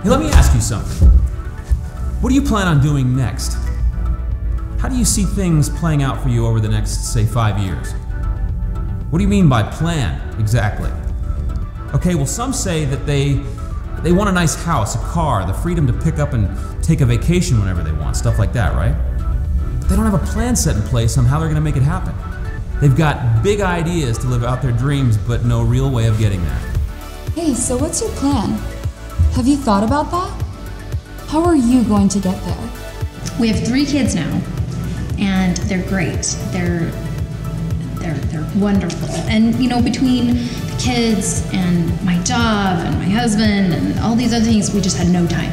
Hey, let me ask you something. What do you plan on doing next? How do you see things playing out for you over the next, say, 5 years? What do you mean by plan, exactly? Okay, well, some say that they want a nice house, a car, the freedom to pick up and take a vacation whenever they want, stuff like that, right? But they don't have a plan set in place on how they're gonna make it happen. They've got big ideas to live out their dreams, but no real way of getting there. Hey, so what's your plan? Have you thought about that? How are you going to get there? We have 3 kids now, and they're great. They're wonderful. And you know, between the kids and my job and my husband and all these other things, we just had no time.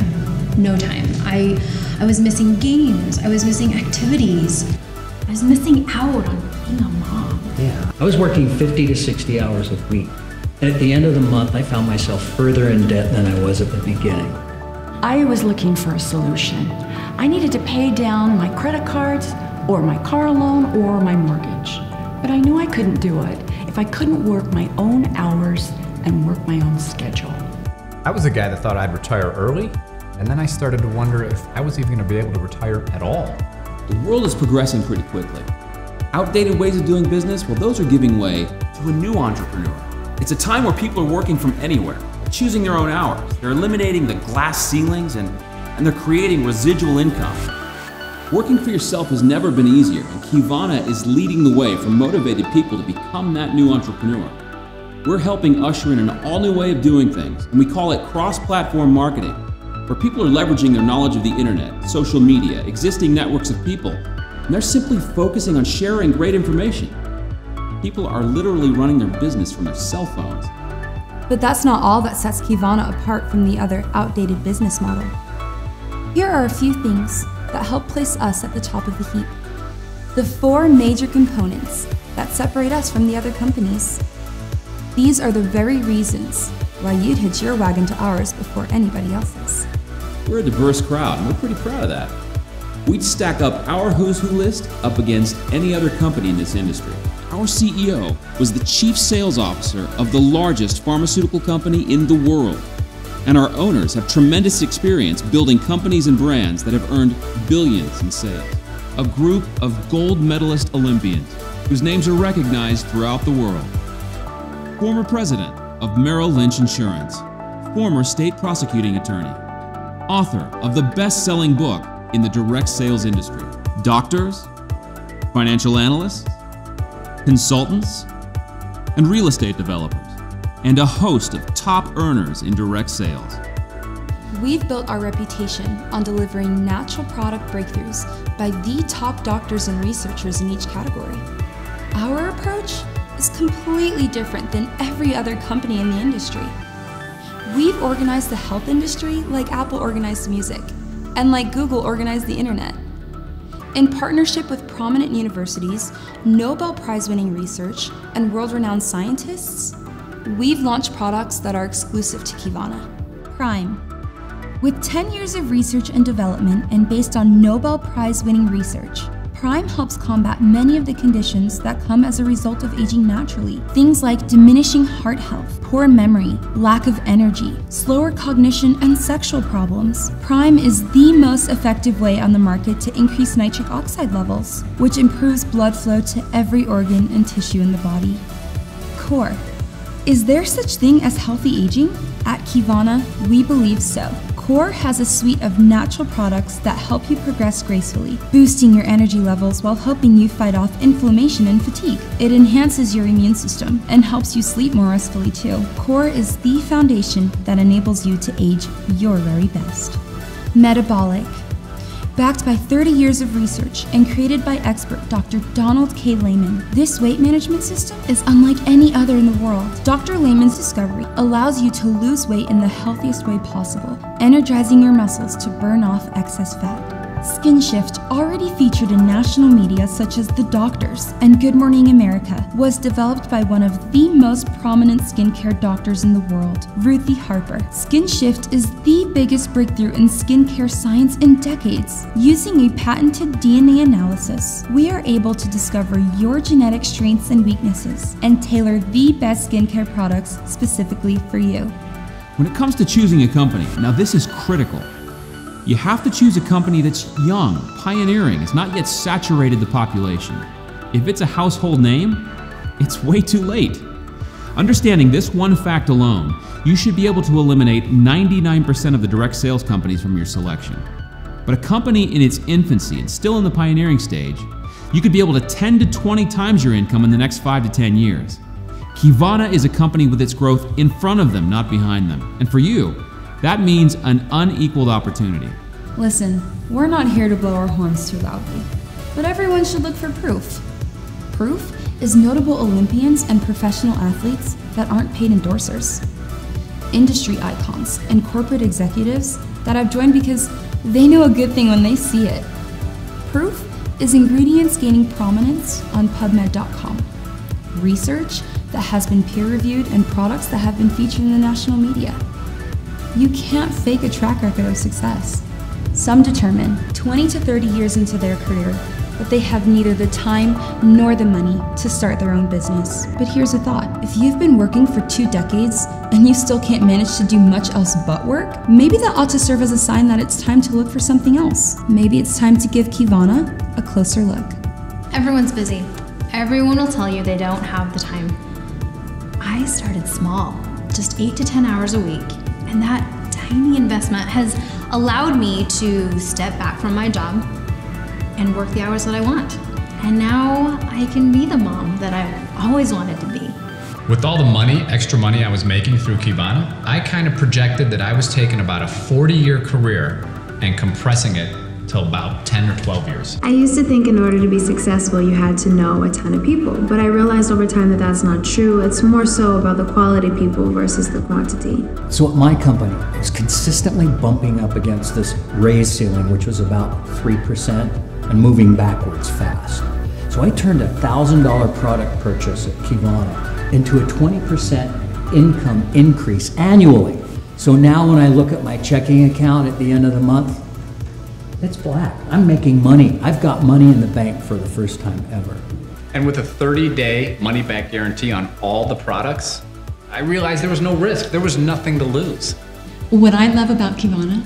No time. I was missing games. I was missing activities. I was missing out on being a mom. Yeah, I was working 50 to 60 hours a week. And at the end of the month, I found myself further in debt than I was at the beginning. I was looking for a solution. I needed to pay down my credit cards, or my car loan, or my mortgage. But I knew I couldn't do it if I couldn't work my own hours and work my own schedule. I was a guy that thought I'd retire early, and then I started to wonder if I was even going to be able to retire at all. The world is progressing pretty quickly. Outdated ways of doing business, well, those are giving way to a new entrepreneur. It's a time where people are working from anywhere, choosing their own hours. They're eliminating the glass ceilings and they're creating residual income. Working for yourself has never been easier, and Qivana is leading the way for motivated people to become that new entrepreneur. We're helping usher in an all-new way of doing things, and we call it cross-platform marketing, where people are leveraging their knowledge of the internet, social media, existing networks of people, and they're simply focusing on sharing great information. People are literally running their business from their cell phones. But that's not all that sets Qivana apart from the other outdated business model. Here are a few things that help place us at the top of the heap. The 4 major components that separate us from the other companies. These are the very reasons why you'd hitch your wagon to ours before anybody else's. We're a diverse crowd, and we're pretty proud of that. We'd stack up our who's who list up against any other company in this industry. Our CEO was the chief sales officer of the largest pharmaceutical company in the world. And our owners have tremendous experience building companies and brands that have earned billions in sales. A group of gold medalist Olympians whose names are recognized throughout the world. Former president of Merrill Lynch Insurance, former state prosecuting attorney, author of the best-selling book in the direct sales industry, doctors, financial analysts, consultants, and real estate developers, and a host of top earners in direct sales. We've built our reputation on delivering natural product breakthroughs by the top doctors and researchers in each category. Our approach is completely different than every other company in the industry. We've organized the health industry like Apple organized music, and like Google organized the internet. In partnership with prominent universities, Nobel Prize-winning research, and world-renowned scientists, we've launched products that are exclusive to Qivana. Prime. With 10 years of research and development and based on Nobel Prize-winning research, Prime helps combat many of the conditions that come as a result of aging naturally. Things like diminishing heart health, poor memory, lack of energy, slower cognition, and sexual problems. Prime is the most effective way on the market to increase nitric oxide levels, which improves blood flow to every organ and tissue in the body. Core. Is there such thing as healthy aging? At Qivana, we believe so. Core has a suite of natural products that help you progress gracefully, boosting your energy levels while helping you fight off inflammation and fatigue. It enhances your immune system and helps you sleep more restfully too. Core is the foundation that enables you to age your very best. Metabolic. Backed by 30 years of research and created by expert Dr. Donald K. Lehman, this weight management system is unlike any other in the world. Dr. Lehman's discovery allows you to lose weight in the healthiest way possible, energizing your muscles to burn off excess fat. Skin Shift, already featured in national media such as The Doctors and Good Morning America, was developed by one of the most prominent skincare doctors in the world, Ruthie Harper. Skin Shift is the biggest breakthrough in skincare science in decades. Using a patented DNA analysis, we are able to discover your genetic strengths and weaknesses and tailor the best skincare products specifically for you. When it comes to choosing a company, now this is critical. You have to choose a company that's young, pioneering, has not yet saturated the population. If it's a household name, it's way too late. Understanding this one fact alone, you should be able to eliminate 99% of the direct sales companies from your selection. But a company in its infancy and still in the pioneering stage, you could be able to 10 to 20 times your income in the next 5 to 10 years. Qivana is a company with its growth in front of them, not behind them. And for you, that means an unequaled opportunity. Listen, we're not here to blow our horns too loudly, but everyone should look for proof. Proof is notable Olympians and professional athletes that aren't paid endorsers. Industry icons and corporate executives that have joined because they know a good thing when they see it. Proof is ingredients gaining prominence on PubMed.com. Research that has been peer-reviewed and products that have been featured in the national media. You can't fake a track record of success. Some determine 20 to 30 years into their career that they have neither the time nor the money to start their own business. But here's a thought. If you've been working for 2 decades and you still can't manage to do much else but work, maybe that ought to serve as a sign that it's time to look for something else. Maybe it's time to give Qivana a closer look. Everyone's busy. Everyone will tell you they don't have the time. I started small, just 8 to 10 hours a week, and that tiny investment has allowed me to step back from my job and work the hours that I want. And now I can be the mom that I've always wanted to be. With all the money, extra money I was making through Qivana, I kind of projected that I was taking about a 40-year career and compressing it to about 10 or 12 years. I used to think in order to be successful, you had to know a ton of people, but I realized over time that that's not true. It's more so about the quality people versus the quantity. So at my company, I was consistently bumping up against this raise ceiling, which was about 3%, and moving backwards fast. So I turned a $1,000 product purchase at Qivana into a 20% income increase annually. So now when I look at my checking account at the end of the month, it's black. I'm making money. I've got money in the bank for the first time ever. And with a 30-day money-back guarantee on all the products, I realized there was no risk. There was nothing to lose. What I love about Qivana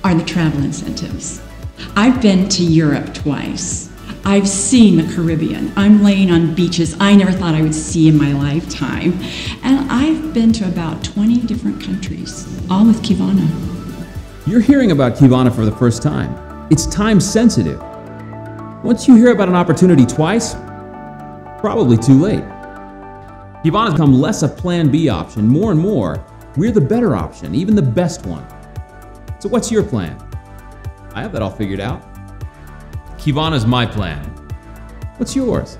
are the travel incentives. I've been to Europe twice. I've seen the Caribbean. I'm laying on beaches I never thought I would see in my lifetime. And I've been to about 20 different countries, all with Qivana. You're hearing about Qivana for the first time. It's time sensitive. Once you hear about an opportunity twice, probably too late. Qivana's become less a plan B option. More and more, we're the better option, even the best one. So what's your plan? I have that all figured out. Qivana's my plan. What's yours?